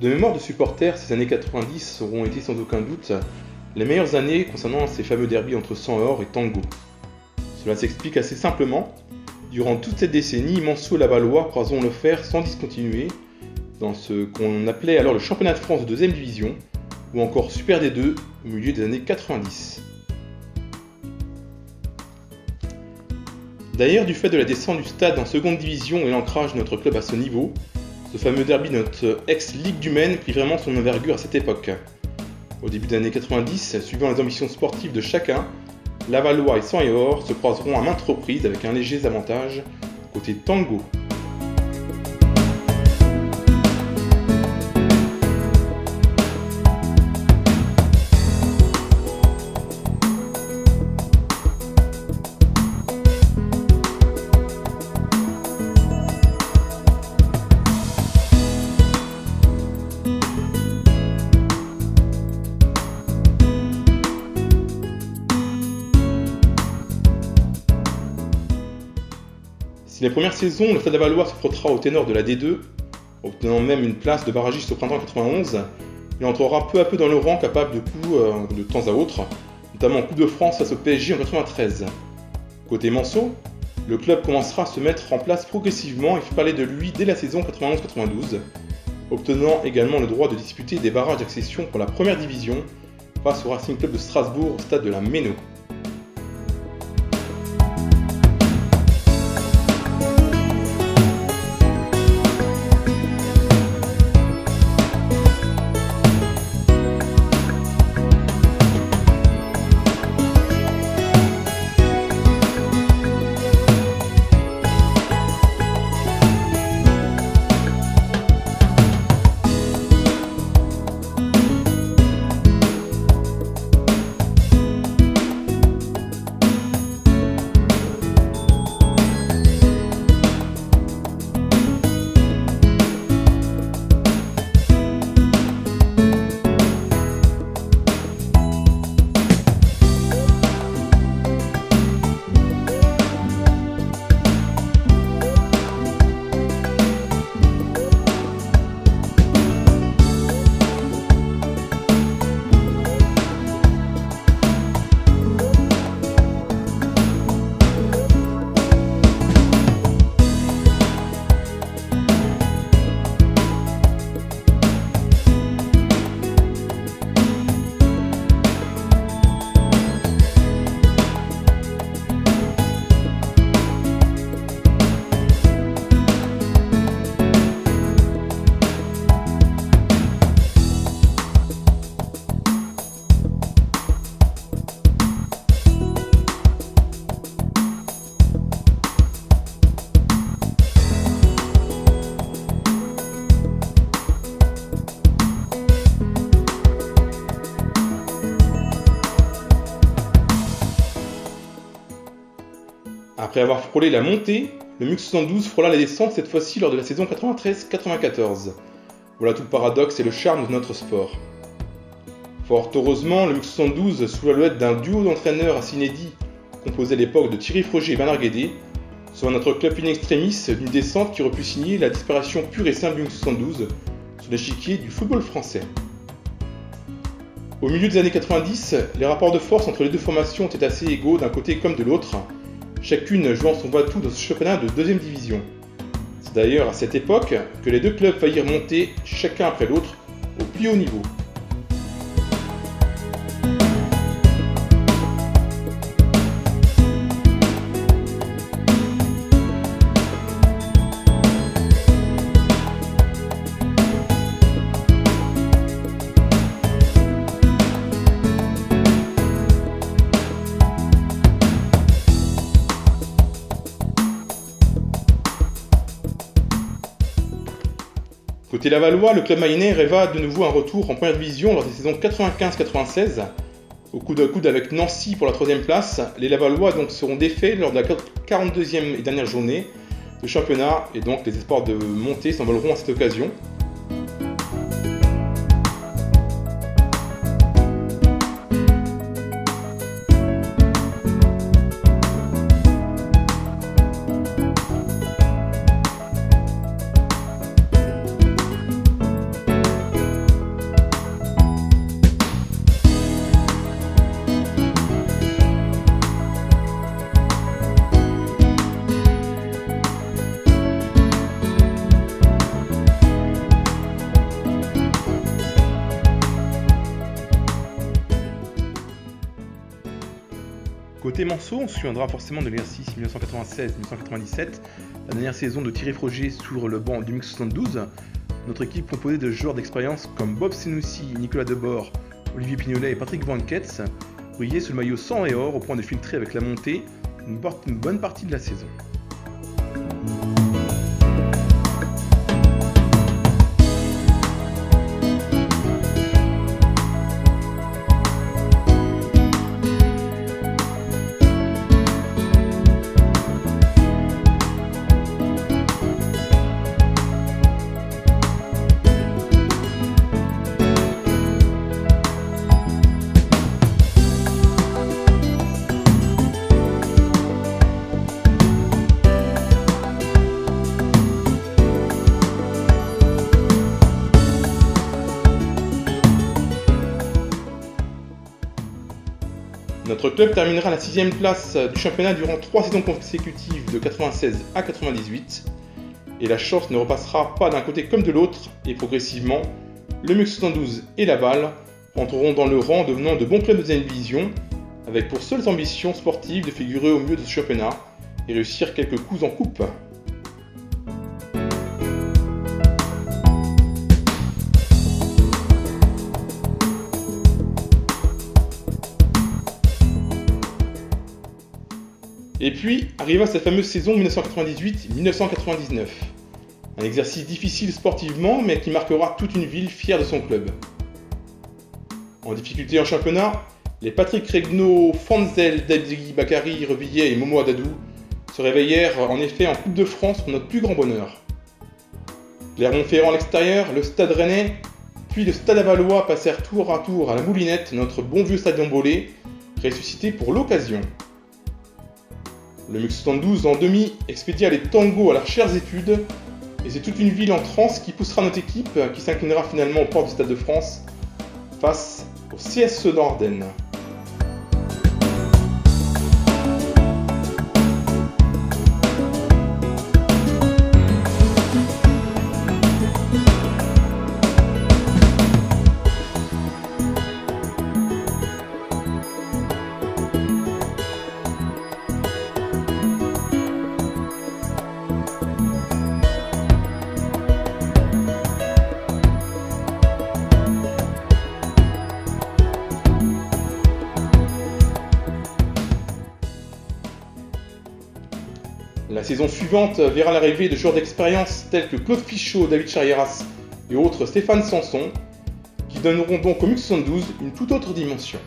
De mémoire de supporters, ces années 90 auront été sans aucun doute les meilleures années concernant ces fameux derbys entre Sang-Or et Tango. Cela s'explique assez simplement. Durant toute cette décennie, Manceau et Lavallois croiseront le fer sans discontinuer dans ce qu'on appelait alors le championnat de France de 2ème division ou encore Super D2 au milieu des années 90. D'ailleurs, du fait de la descente du stade en 2ème division et l'ancrage de notre club à ce niveau, ce fameux derby de notre ex-Ligue du Maine prit vraiment son envergure à cette époque. Au début des années 90, suivant les ambitions sportives de chacun, Lavallois et Sang-Or se croiseront à maintes reprises avec un léger avantage côté Tango. Si les premières saisons, le Stade Lavallois se frottera au ténor de la D2, obtenant même une place de barragiste au printemps 91, il entrera peu à peu dans le rang capable de coups de temps à autre, notamment en Coupe de France face au PSG en 93. Côté Manceau, le club commencera à se mettre en place progressivement et fit parler de lui dès la saison 91-92, obtenant également le droit de disputer des barrages d'accession pour la première division face au Racing Club de Strasbourg au stade de la Méno. Après avoir frôlé la montée, le MUC 72 frôla la descente cette fois-ci lors de la saison 93-94. Voilà tout le paradoxe et le charme de notre sport. Fort heureusement, le MUC 72, sous la houlette d'un duo d'entraîneurs assez inédit, composé à l'époque de Thierry Froger et Bernard Guédé, soit notre club in extremis d'une descente qui aurait pu signer la disparition pure et simple du MUC 72 sur l'échiquier du football français. Au milieu des années 90, les rapports de force entre les deux formations étaient assez égaux d'un côté comme de l'autre, chacune jouant son va-tout dans ce championnat de 2ème division. C'est d'ailleurs à cette époque que les deux clubs faillirent monter, chacun après l'autre, au plus haut niveau. Côté Lavallois, le club mayennais rêva de nouveau un retour en première division lors des saisons 95-96. Au coude à coude avec Nancy pour la 3ème place, les Lavallois donc seront défaits lors de la 42e et dernière journée de championnat et donc les espoirs de montée s'envoleront à cette occasion. Côté Manceau, on se souviendra forcément de l'exercice 1996-1997, la dernière saison de Thierry Froger sur le banc du MUC 72. Notre équipe composée de joueurs d'expérience comme Bob Senoussi, Nicolas Debord, Olivier Pignolet et Patrick Van Ketz brillait sous le maillot sang et or au point de filtrer avec la montée une bonne partie de la saison. Notre club terminera à la 6e place du championnat durant 3 saisons consécutives de 96 à 98 et la chance ne repassera pas d'un côté comme de l'autre et progressivement, le MUC 72 et Laval rentreront dans le rang devenant de bons clubs de 2e division avec pour seules ambitions sportives de figurer au mieux de ce championnat et réussir quelques coups en coupe. Et puis arriva cette fameuse saison 1998-1999. Un exercice difficile sportivement, mais qui marquera toute une ville fière de son club. En difficulté en championnat, les Patrick Regnault, Fanzel, Dabiri, Bakary, Revillet et Momo Adadou se réveillèrent en effet en Coupe de France pour notre plus grand bonheur. Clermont-Ferrand à l'extérieur, le Stade Rennais, puis le Stade Lavallois passèrent tour à tour à la Moulinette, notre bon vieux stadion Bollé, ressuscité pour l'occasion. Le MUC 72 en demi expédia les tangos à leurs chères études et c'est toute une ville en transe qui poussera notre équipe qui s'inclinera finalement aux portes du Stade de France face au CSE Nord-Ardennes. La saison suivante verra l'arrivée de joueurs d'expérience tels que Claude Fichot, David Charieras et autres Stéphane Sanson, qui donneront donc au MUC 72 une toute autre dimension.